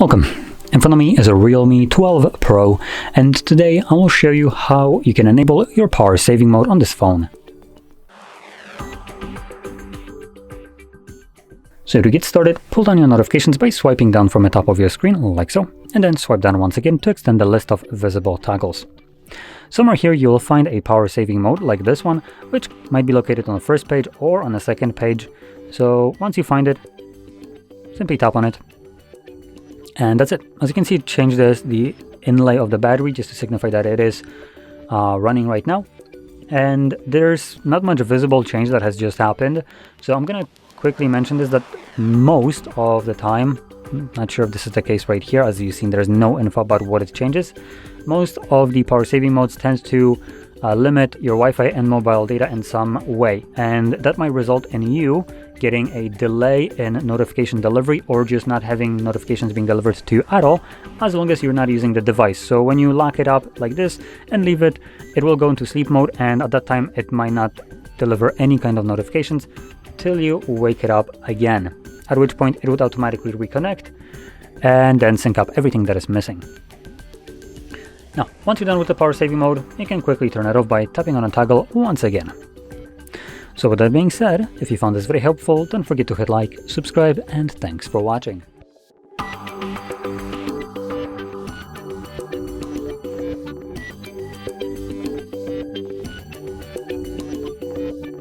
Welcome. In front of me is a Realme 12 Pro, and today I will show you how you can enable your power saving mode on this phone. So to get started, pull down your notifications by swiping down from the top of your screen like so, and then swipe down once again to extend the list of visible toggles. Somewhere here you will find a power saving mode like this one, which might be located on the first page or on the second page. So once you find it, simply tap on it. And that's it. As you can see, it changed the inlay of the battery just to signify that it is running right now. And there's not much visible change that has just happened. So I'm going to quickly mention this, that most of the time, not sure if this is the case right here, as you've seen there's no info about what it changes. Most of the power saving modes tends to limit your Wi-Fi and mobile data in some way. And that might result in you getting a delay in notification delivery, or just not having notifications being delivered to you at all, as long as you're not using the device. So when you lock it up like this and leave it, it will go into sleep mode, and at that time it might not deliver any kind of notifications till you wake it up again, at which point it would automatically reconnect and then sync up everything that is missing. Now, once you're done with the power saving mode, you can quickly turn it off by tapping on a toggle once again. So with that being said, if you found this very helpful, don't forget to hit like, subscribe, and thanks for watching.